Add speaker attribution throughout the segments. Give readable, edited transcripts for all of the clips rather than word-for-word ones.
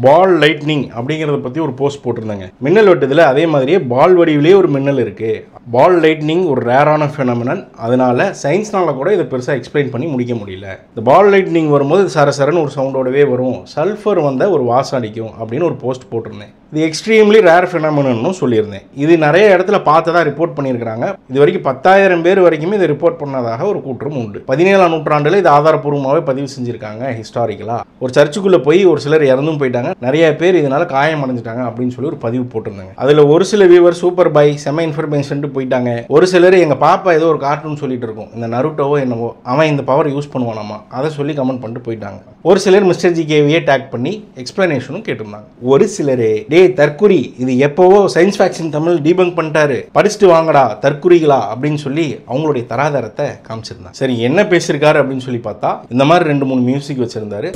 Speaker 1: பால் lightning அப்படிங்கிறத பற்றி ஒரு போஸ்ட் போட்டிருந்தாங்க. மின்னல் வெட்டுதில் அதே மாதிரியே பால் வடிவிலே ஒரு மின்னல் இருக்குது. பால் லைட்னிங் ஒரு ரேரான ஃபெனமினன். அதனால சயின்ஸ்னால கூட இதை பெருசாக எக்ஸ்பிளைன் பண்ணி முடிக்க முடியல. இந்த பால் லைட்னிங் வரும்போது சரசரன்னு ஒரு சவுண்டோடவே வரும், சல்ஃபர் வந்த ஒரு வாசம் அடிக்கும் அப்படின்னு ஒரு போஸ்ட் போட்டிருந்தேன். இது எக்ஸ்ட்ரீம்லி ரேர் ஃபெனமினன்னு சொல்லியிருந்தேன். இது நிறைய இடத்துல பார்த்ததா ரிப்போர்ட் பண்ணியிருக்கிறாங்க. இது வரைக்கும் 10,000 பேர் வரைக்குமே இதை ரிப்போர்ட் பண்ணதாக ஒரு கூற்றம் உண்டு. 17ஆம் நூற்றாண்டில் இது ஆதாரப்பூர்வமாகவே பதிவு செஞ்சுருக்காங்க. ஹிஸ்டாரிக்கலாக ஒரு சர்ச்சுக்குள்ளே போய் ஒரு சிலர் இறந்தும் போயிட்டாங்க, நிறைய பேர் இதனால் காயம் அடைஞ்சிட்டாங்க அப்படின்னு சொல்லி ஒரு பதிவு போட்டிருந்தாங்க. அதில் ஒரு சில வியூவர் சூப்பர் பை செம இன்ஃபர்மேஷன் போயிட்டாங்க. ஒரு சிலர் எங்கள் பாப்பா ஏதோ ஒரு கார்ட்டூன் சொல்லிட்டு இருக்கும், இந்த நருட்டோவோ என்னவோ, அவன் இந்த பவர் யூஸ் பண்ணுவானாமா, அதை சொல்லி கமெண்ட் பண்ணிட்டு போயிட்டாங்க. ஒரு சிலர் மிஸ்டர் ஜிகேவியே டேக் பண்ணி எக்ஸ்பிளனேஷனும் கேட்டிருந்தாங்க. ஒரு சிலரே தற்குறி இது எப்போவோ சயின்ஸ் ஃபேக்ஷன் தமிழ் டீபங்க் பண்ணிட்டாரு, படிச்சுட்டு வாங்கடா தற்குறிகளா அப்படின்னு சொல்லி அவங்களுடைய தராதரத்தை காமிச்சிருந்தாங்க. சரி, என்ன பேசியிருக்காரு அப்படின்னு சொல்லி பார்த்தா இந்த மாதிரி 2-3 மியூசிக் வச்சிருந்தாரு.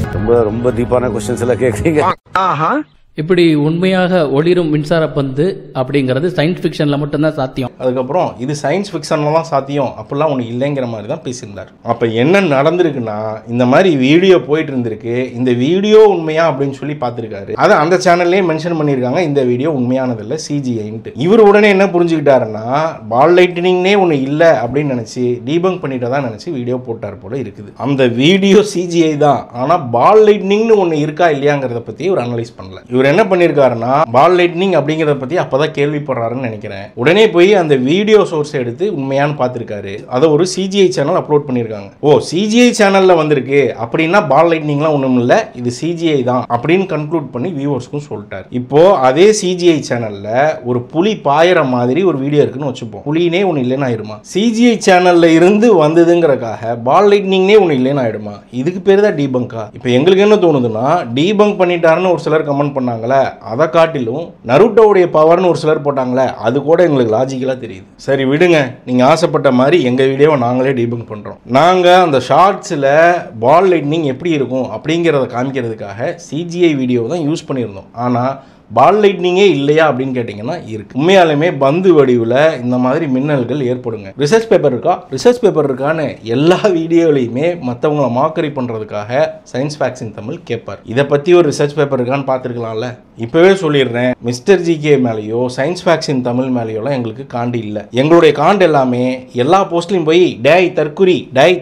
Speaker 2: ரொம்ப டீப்பான क्वेश्चंस எல்லாம் கேக்குறீங்க.
Speaker 3: இப்படி உண்மையாக ஒளிரும் மின்சார பந்து அப்படிங்கிறது சயின்ஸ் ஃபிக்ஷன்ல மட்டும்தான் சாத்தியம்.
Speaker 1: அதுக்கப்புறம் இது சயின்ஸ் ஃபிக்ஷன்ல தான் சாத்தியம், அப்படிலாம் ஒன்று இல்லைங்கிற மாதிரி தான் பேசியிருந்தார். அப்போ என்ன நடந்திருக்குன்னா, இந்த மாதிரி வீடியோ போயிட்டு இருந்திருக்கு, இந்த வீடியோ உண்மையா அப்படின்னு சொல்லி பார்த்துருக்காரு. அதை அந்த சேனல்லே மென்ஷன் பண்ணியிருக்காங்க, இந்த வீடியோ உண்மையானதில்லை சிஜிஐன்ட்டு. இவர் உடனே என்ன புரிஞ்சுக்கிட்டாருன்னா, பால் லைட்னிங்னே ஒன்று இல்லை அப்படின்னு நினச்சி டீபங்க் பண்ணிட்டதா நினச்சி வீடியோ போட்டார் போல இருக்குது. அந்த வீடியோ சிஜிஐ தான், ஆனால் பால் லைட்னிங்னு ஒன்று இருக்கா இல்லையாங்கிறத பற்றி ஒரு அனலைஸ் பண்ணல. இவர் என்ன பண்ணிருக்காருன்னா, பால் லைட்னிங் அப்படிங்கறத பத்தி அப்பதான் கேள்விப்படுறாருன்னு நினைக்கிறேன். உடனே போய் அந்த வீடியோ சோர்ஸ் எடுத்து உண்மையான்னு பார்த்திருக்காரு. அதை ஒரு சிஜிஐ சேனல் அப்லோட் பண்ணிருக்காங்க. ஓ, சிஜிஐ சேனல்ல வந்திருக்கு அப்படின்னா பால் லைட்னிங்லாம் ஒண்ணும் இல்ல, இது சிஜிஐ தான் அப்படின்னு கன்க்ளூட் பண்ணி வியூவர்ஸ்க்கும் சொல்லிட்டாரு. இப்போ அதே சிஜிஐ சேனல்ல ஒரு புலி பாயிற மாதிரி ஒரு வீடியோ இருக்குன்னு வச்சுப்போம், புலினே ஒண்ணு இல்லைன்னு ஆயிடுமா? சிஜிஐ சேனல்ல இருந்து வந்ததுங்கிறக்காக பால் லைட்னிங்னே ஒண்ணு இல்லைன்னு ஆயிடுமா? இதுக்கு பேரு தான் டீபங்கா? இப்போ எங்களுக்கு என்ன தோணுதுன்னா, டீபங்க் பண்ணிட்டாருன்னு ஒரு சிலர் கமெண்ட் பண்ணாங்க, அதை காட்டிலும் நருட்டோவுடைய பவர்னு ஒரு சிலர் போட்டாங்களே, அது கூட எங்களுக்கு லாஜிக்கலா தெரியுது. சரி விடுங்க, நீங்க ஆசைப்பட்ட மாதிரி எங்க வீடியோவை நாங்களே டீபங்க் பண்றோம். நாங்க அந்த ஷார்ட்ஸ்ல பால் லைட்னிங் எப்படி இருக்கும் அப்படிங்கறத காமிக்கிறதுக்காக சிஜிஐ வீடியோ தான் யூஸ் பண்ணியிருந்தோம். ஆனா பால் லைட்னிங்கே இல்லையா அப்படின்னு கேட்டிங்கன்னா இருக்கு. உண்மையாலுமே பந்து வடிவில் இந்த மாதிரி மின்னல்கள் ஏற்படுங்க. ரிசர்ச் பேப்பர் இருக்கா, ரிசர்ச் பேப்பர் இருக்கான்னு எல்லா வீடியோலையுமே மற்றவங்களை மாக்கரி பண்ணுறதுக்காக சயின்ஸ் ஃபேக்ஷன் தமிழ் கேட்பார். இதை பற்றி ஒரு ரிசர்ச் பேப்பர் இருக்கான்னு பார்த்துருக்கலாம்ல. இப்போவே சொல்லிடுறேன், மிஸ்டர் ஜிகே மேலேயோ சயின்ஸ் ஃபேக்ஷன் தமிழ் மேலேயோலாம் எங்களுக்கு காண்டு இல்லை. எங்களுடைய காண்டு எல்லாமே எல்லா போஸ்ட்லையும் போய் டேய்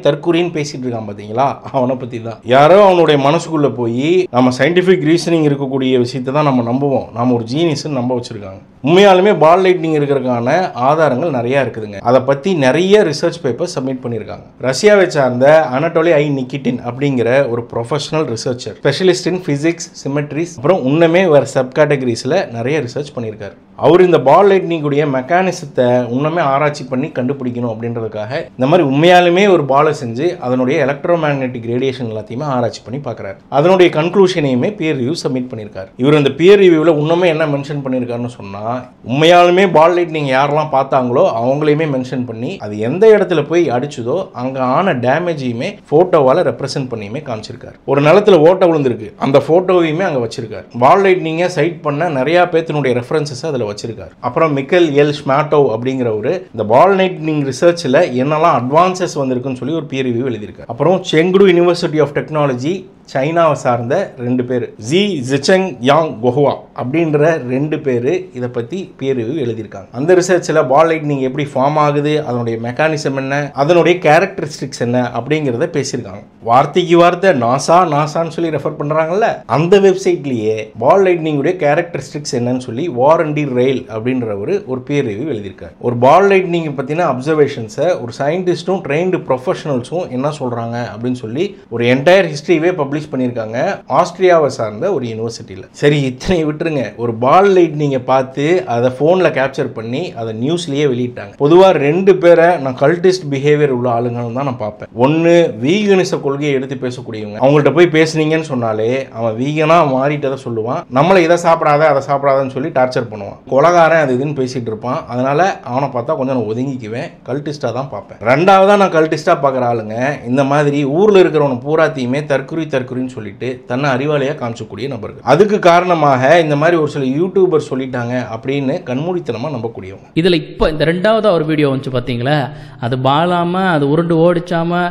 Speaker 1: தற்குறின்னு பேசிட்டு இருக்கான் பார்த்தீங்களா, அவனை பற்றி தான். யாரோ அவனுடைய மனசுக்குள்ளே போய் நம்ம சயின்டிஃபிக் ரீசனிங் இருக்கக்கூடிய விஷயத்தை தான் நம்ம நம்புவோம், நாம ஒரு ஜீனியஸ் நம்ப வச்சிருக்காங்க. உண்மையாலுமே பால் லைட்னிங் இருக்கிறதுக்கான ஆதாரங்கள் நிறைய இருக்குதுங்க. அதை பத்தி நிறைய ரிசர்ச் பேப்பர் சப்மிட் பண்ணியிருக்காங்க. ரஷ்யாவை சார்ந்த அனட்டோலி ஐ நிக்கிட்டின் அப்படிங்கிற ஒரு professional researcher, specialist in physics, symmetries, அப்புறம் இன்னுமே வேற சப் கேட்டகரிஸ்ல நிறைய ரிசர்ச் பண்ணியிருக்காரு. அவர் இந்த பால் லைட்னிங் உடைய மெக்கானிசத்தை இன்னுமே ஆராய்ச்சி பண்ணி கண்டுபிடிக்கணும் அப்படின்றதுக்காக இந்த மாதிரி உண்மையாலுமே ஒரு பாலை செஞ்சு அதனுடைய எலக்ட்ரோ மேக்னெட்டிக் ரேடியேஷன் எல்லாத்தையுமே ஆராய்ச்சி பண்ணி பார்க்குறாரு. அதனுடைய கன்க்ளூஷனையுமே பியர் ரிவ்யூ சப்மிட் பண்ணியிருக்காரு. இவர் இந்த பியர் ரிவ்யூவில் இன்னுமே என்ன மென்ஷன் பண்ணியிருக்காருன்னு சொன்னால், உண்மையாலுமே பால் லைட்னிங் யாரெல்லாம் பார்த்தாங்களோ அவங்களையுமே மென்ஷன் பண்ணி அது எந்த இடத்துல போய் அடிச்சுதோ அங்கே ஆன டேமேஜையுமே ஃபோட்டோவால் ரெப்ரசென்ட் பண்ணியுமே காமிச்சிருக்காரு. ஒரு நிலத்தில் ஓட்ட விழுந்திருக்கு, அந்த ஃபோட்டோவையுமே அங்கே வச்சிருக்காரு. பால் லைட்னிங்கை சைட் பண்ண நிறைய பேத்தினுடைய ரெஃபரன்சஸ் அதில் வச்சிருக்காரு. அப்புறம் மிக்கல் எல் ஷ்மாட்டோவ் அப்படிங்கிறவரு இந்த பால் லைட்னிங் ரிசர்ச்சில் என்னெல்லாம் அட்வான்சஸ் வந்திருக்குன்னு சொல்லி ஒரு பியர் ரிவ்யூ எழுதியிருக்காரு. அப்புறம் செங்டு யூனிவர்சிட்டி ஆஃப் டெக்னாலஜி சைனாவை சார்ந்த 2 பேர், ஜி ஜிச்செங் யாங் கோஹுவா அப்படின்ற 2 பேர் இதை பற்றி பியர் ரிவ்யூ எழுதியிருக்காங்க. அந்த ரிசர்ச்சில் பால் லைட்னிங் எப்படி ஃபார்ம் ஆகுது, அதனுடைய மெக்கானிசம் என்ன, அதனுடைய கேரக்டரிஸ்டிக்ஸ் என்ன அப்படிங்கிறத பேசியிருக்காங்க. வார்த்தைக்கு வார்த்தை நாசான்னு சொல்லி ரெஃபர் பண்ணுறாங்கல்ல, அந்த வெப்சைட்லேயே பால் லைட்னிங் உடைய கேரக்டரிஸ்டிக்ஸ் என்னன்னு சொல்லி வாரண்டி ரெயில் அப்படின்ற ஒரு பியர் ரிவ்யூ எழுதியிருக்காரு. ஒரு பால் லைட்னிங் பற்றின அப்சர்வேஷன்ஸை ஒரு சயின்டிஸ்ட்டும் ட்ரெயின்டு ப்ரொஃபஷனல்ஸும் என்ன சொல்கிறாங்க அப்படின்னு சொல்லி ஒரு என்டையர் ஹிஸ்ட்ரியே பப்ளிஷ் பண்ணியிருக்காங்க ஆஸ்திரியாவை சார்ந்த ஒரு யூனிவர்சிட்டியில். சரி, இத்தனை விட்டுருங்க. ஒரு பால் லைட்னிங்கை பார்த்து அதை ஃபோனில் கேப்சர் பண்ணி அதை நியூஸ்லேயே வெளியிட்டாங்க. பொதுவாக 2 பேரை நான் கல்டிஸ்ட் பிஹேவியர் உள்ள ஆளுங்கன்னு தான் நான் பார்ப்பேன். ஒன்று வீகனிச கொள்கையை எடுத்து பேசக்கூடியவங்க. அவங்கள்ட்ட போய் பேசுனீங்கன்னு சொன்னாலே அவன் வீகனாக மாறிட்டதை சொல்லுவான், நம்மளை இதை சாப்பிடாத அதை சாப்பிடாதன்னு சொல்லி டார்ச்சர் பண்ணுவான். கொலகாரன் அது இதுன்னு பேசிட்டு இருப்பான். அதனால அவனை பார்த்தா கொஞ்சம் நான் ஒதுங்கிக்குவேன், கல்டிஸ்டாக தான் பார்ப்பேன். ரெண்டாவதாக நான் கல்டிஸ்டாக பார்க்குற ஆளுங்க இந்த மாதிரி ஊரில் இருக்கிறவனை பூராத்தையுமே தற்குறி தற்கொலைன்னு சொல்லிட்டு தன்னை அறிவாளியாக காமிச்சக்கூடிய நபர்கள். அதுக்கு காரணமாக இந்த மாதிரி ஒரு சில யூடியூபர் சொல்லிட்டாங்க அப்படின்னு கண்மூடித்தனமாக நம்பக்கூடியவங்க.
Speaker 3: இதில் இப்போ இந்த 2வது ஒரு வீடியோ வந்துச்சு பார்த்தீங்களா, அது பாலாமல் அது உருண்டு ஓடிச்சாம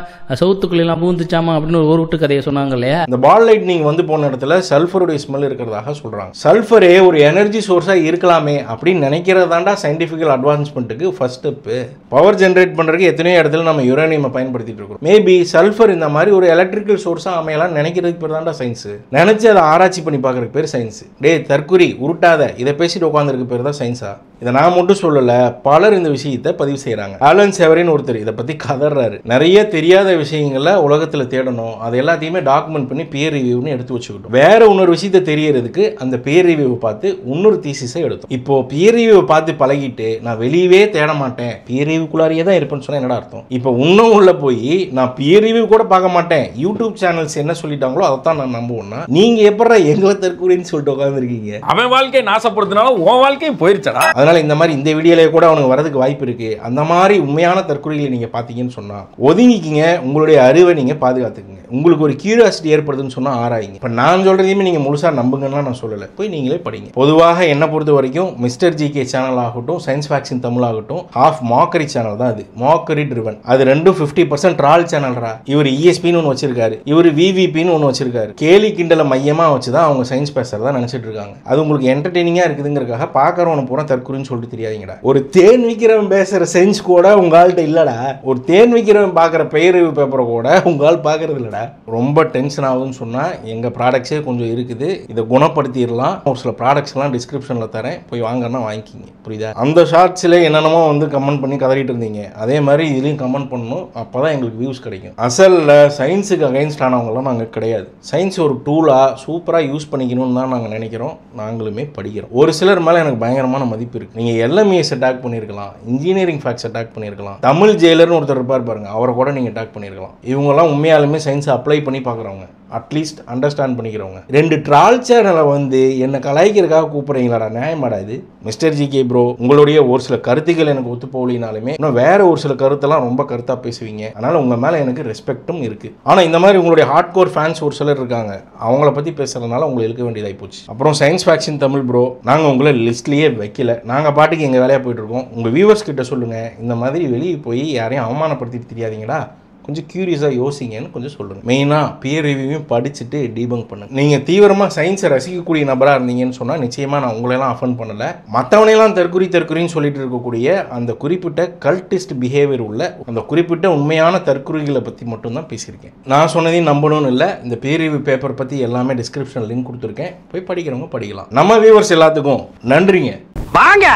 Speaker 3: சவுத்துக்குள்ளெல்லாம் பூந்துச்சாமா அப்படின்னு ஒரு விட்டு கதையை சொன்னாங்க இல்லையா.
Speaker 1: இந்த பால் லைட்னிங் வந்து போன இடத்துல சல்ஃபருடைய ஸ்மெல் இருக்கிறதாக சொல்கிறாங்க. சல்ஃபரே ஒரு எனர்ஜி சோர்ஸாக இருக்கலாமே அப்படின்னு நினைக்கிறதாண்டா சயின்டிஃபிக்கல் அட்வான்ஸ்மெண்ட்டுக்கு ஃபர்ஸ்ட் ஸ்டெப்பு. பவர் ஜென்ரேட் பண்ணுறதுக்கு எத்தனையோ இடத்துல நம்ம யுரேனியம் பயன்படுத்திட்டு இருக்கோம். மேபி சல்ஃபர் இந்த மாதிரி ஒரு எலக்ட்ரிக்கல் சோர்ஸாக அமையலாம் நினைக்கிறதுக்கு பேர் தாண்டா சயின்ஸ். நினைச்சு அதை ஆராய்ச்சி பண்ணி பார்க்கறதுக்கு பேர் சயின்ஸ். டே தற்குறி உருட்டாத, இதை பேசிட்டு உட்காந்துருக்கு பேர் தான் சயின்ஸா? இதை நான் மட்டும் சொல்லலை, பலர் இந்த விஷயத்தை பதிவு செய்கிறாங்க. ஆலன் செவரின் ஒருத்தர் இதை பற்றி கதறாரு. நிறைய தெரியாத விஷயங்களை உலகத்தில் தேடணும், அதை எல்லாத்தையுமே டாக்குமெண்ட் பண்ணி பியர் ரிவ்யூன்னு எடுத்து வச்சுக்கிட்டோம். வேற இன்னொரு விஷயத்தை தெரியறதுக்கு அந்த பியர் ரிவ்யூவை பார்த்து இன்னொரு தீசிஸை எடுத்தோம். இப்போ பியர் ரிவ்யூவை பார்த்து பழகிட்டு நான் வெளியவே தேட மாட்டேன், பியர் ரிவ்யூக்குள்ளாரியே தான் இருப்பேன்னு சொன்னால் என்னடா அர்த்தம்? இப்போ இன்னும் உள்ள போய் நான் பியர் ரிவ்யூ கூட பார்க்க மாட்டேன், யூடியூப் சேனல்ஸ் என்ன சொல்லிட்டாங்களோ அதைத்தான் நான் நம்புவேன்னா நீங்க எப்படா எங்களை தற்கொலைன்னு சொல்லிட்டு உட்காந்துருக்கீங்க?
Speaker 4: அவன் வாழ்க்கையை நாசப்படுத்தினாலும் உன் வாழ்க்கையும் போயிருச்சடா.
Speaker 1: அதனால இந்த மாதிரி இந்த வீடியோல கூட அவனுக்கு வரதுக்கு வாய்ப்பு இருக்கு. அந்த மாதிரி உண்மையான தற்கொலைகளை நீங்க பாத்தீங்கன்னு சொன்னா ஒதுங்கிக்கிங்க, உங்களுடைய அறிவை நீங்க பாதுகாத்துக்குங்க. உங்களுக்கு ஒரு கியூரியாசிட்டி ஏற்படுதுன்னு சொன்னா ஆராய்ங்க. இப்ப நான் சொல்றதையுமே நீங்க முழுசா நம்புங்கன்னா நான் சொல்லல, போய் நீங்களே படிங்க. பொதுவாக என்ன பொறுத்த வரைக்கும் மிஸ்டர் ஜிகே சேனல் ஆகட்டும், சயின்ஸ் ஃபேக்ஷன் தமிழ் ஆகட்டும், ஹாஃப் மாக்கரி சேனல் தான். அது மாக்கரி ட்ரிவன். அது ரெண்டும் 50% ட்ரால் சேனல்ரா. இவர் ESPன்னு ஒன்று வச்சிருக்காரு, இவர் VVPன்னு ஒன்று வச்சிருக்காரு. கேலி கிண்டலை மையமா வச்சுதான் அவங்க சயின்ஸ் பேசுறதா நினைச்சிட்டு இருக்காங்க. அது உங்களுக்கு என்டர்டெய்னிங்கா இருக்குதுங்கிறதுக்காக பாக்குறவன பூரா தற்கொலைன்னு சொல்லிட்டு தெரியாதீங்கடா. ஒரு தேன் விற்கிறவன் பேசுற சயின்ஸ் கூட உங்கள்கிட்ட இல்லடா. ஒரு தேன் விற்கிறவன் பார்க்குற பெயர் பேப்பரை கூட உங்களால் பார்க்கறது இல்லடா. ரொம்ப டென்ஷன் ஆகுதுன்னு சொன்னா எங்க ப்ராடக்ட்ஸே கொஞ்சம் இருக்குது, இதை குணப்படுத்திடலாம். ஒரு சில ப்ராடக்ட்ஸ் எல்லாம் டிஸ்கிரிப்ஷன்ல தரேன், போய் வாங்கன்னா வாங்கிக்கிங்க. புரியுதா? அந்த ஷார்ட்ஸ்ல என்னென்னமோ வந்து கமெண்ட் பண்ணி கதறிட்டு இருந்தீங்க, அதே மாதிரி இதுலையும் கமெண்ட் பண்ணணும். அப்பதான் எங்களுக்கு வியூஸ் கிடைக்கும். அசல்ல சயின்ஸுக்கு அகைன்ஸ்ட் ஆனவங்களாம் நாங்கள் கிடையாது. சயின்ஸ் ஒரு டூலா சூப்பரா யூஸ் பண்ணிக்கணும்னு தான் நாங்கள் நினைக்கிறோம். நாங்களுமே படிக்கிறோம். ஒரு சிலர் மேல எனக்கு பயங்கரமான மதிப்பு இருக்கு. நீங்க LMS அட்டாக் பண்ணியிருக்கலாம், இன்ஜினியரிங் ஃபேக்ட்ஸ் அட்டாக் பண்ணியிருக்கலாம், தமிழ் ஜெயிலர்னு ஒருத்தர் இருப்பார் பாருங்க, அவரை கூட நீங்க அட்டாக் பண்ணியிருக்கலாம். இவங்கெல்லாம் உண்மையாலுமே சயின்ஸை அப்ளை பண்ணி பார்க்குறவங்க, அட்லீஸ்ட் அண்டர்ஸ்டாண்ட் பண்ணிக்கிறவங்க. 2 ட்ரால் சேனலை வந்து என்ன கலாய்க்கிறதுக்காக கூப்பிடுறீங்களாடா? நியாயமாடா இது? மிஸ்டர் ஜிகே ப்ரோ, உங்களுடைய ஒரு சில கருத்துக்கள் எனக்கு ஒத்து போகலினாலுமே இன்னும் வேற ஒரு சில கருத்தெல்லாம் ரொம்ப கருத்தா பேசுவீங்க. அதனால உங்க மேல எனக்கு ரெஸ்பெக்டும் இருக்கு. ஆனா இந்த மாதிரி உங்களுடைய ஹார்ட் கோர் ஃபேன்ஸ் ஒரு சிலர் இருக்காங்க, அவங்கள பத்தி பேசுறதுனால உங்களுக்கு இழுக்க வேண்டியதாகி போச்சு. அப்புறம் சயின்ஸ் ஃபேக்ஷன் தமிழ் ப்ரோ, நாங்க உங்களை லிஸ்ட்லயே வைக்கல, நாங்க பாட்டுக்கு எங்க வேலையா போயிட்டு இருக்கோம். உங்க வியூவர்ஸ் கிட்ட சொல்லுங்க, இந்த மாதிரி வெளியே போய் யாரையும் அவமானப்படுத்திட்டு தெரியாதீங்கடா, கொஞ்சம் கியூரியஸாக யோசிங்கன்னு கொஞ்சம் சொல்லுங்கள். மெயினாக பியர் ரிவ்யூவையும் படிச்சுட்டு டீபங்க் பண்ணுங்கள். நீங்கள் தீவிரமாக சயின்ஸை ரசிக்கக்கூடிய நபராக இருந்தீங்கன்னு சொன்னால் நிச்சயமாக நான் உங்களெல்லாம் அஃபன் பண்ணலை. மற்றவனையெல்லாம் தற்குறின்னு சொல்லிட்டு இருக்கக்கூடிய அந்த குறிப்பிட்ட கல்டிஸ்ட் பிஹேவியர் உள்ள அந்த குறிப்பிட்ட உண்மையான தற்குறிகளை பற்றி மட்டும்தான் பேசியிருக்கேன். நான் சொன்னதையும் நம்பணும்னு இல்லை. இந்த பியர் ரிவ்யூ பேப்பர் பற்றி எல்லாமே டிஸ்கிரிப்ஷன் லிங்க் கொடுத்துருக்கேன், போய் படிக்கிறவங்க படிக்கலாம். நம்ம வியூவர்ஸ் எல்லாத்துக்கும் நன்றிங்க.
Speaker 5: வாங்க,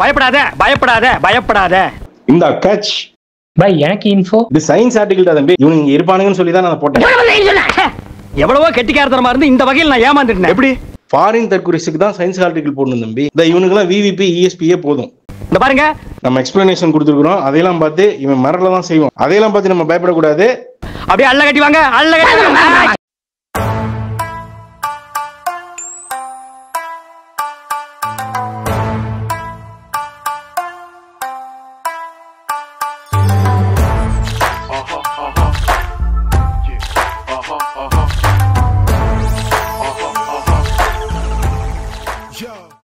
Speaker 5: பயப்படாத பயப்படாத பயப்படாத.
Speaker 1: இந்த கேட்ச்
Speaker 5: பை எனக்கு இன்ஃபோ.
Speaker 1: இது சயின்ஸ் ஆர்டிகல் தான் தம்பி, இவங்க இருப்பானுங்கன்னு சொல்லி தான் நான் போட்டேன்.
Speaker 5: எவ்வளவோ கெட்டிக்காரத்தனமா இருந்து இந்த வகையில் நான் ஏமாந்துட்டேன். எப்படி?
Speaker 1: ஃபாரின் தற்குறிக்கு தான் சயின்ஸ் ஆர்டிகல் போடணும் தம்பி. இந்த இவனுக்குலாம் VVP ESP போதும்.
Speaker 5: இந்த பாருங்க,
Speaker 1: நம்ம எக்ஸ்பிளனேஷன் கொடுத்துருக்கோம், அதையெல்லாம் பார்த்து இவன் மரல தான் செய்வோம். அதையெல்லாம் பார்த்து நம்ம பயப்படக்கூடாது.
Speaker 5: அப்படியே அள்ள கட்டி வாங்க, அள்ள கட்டி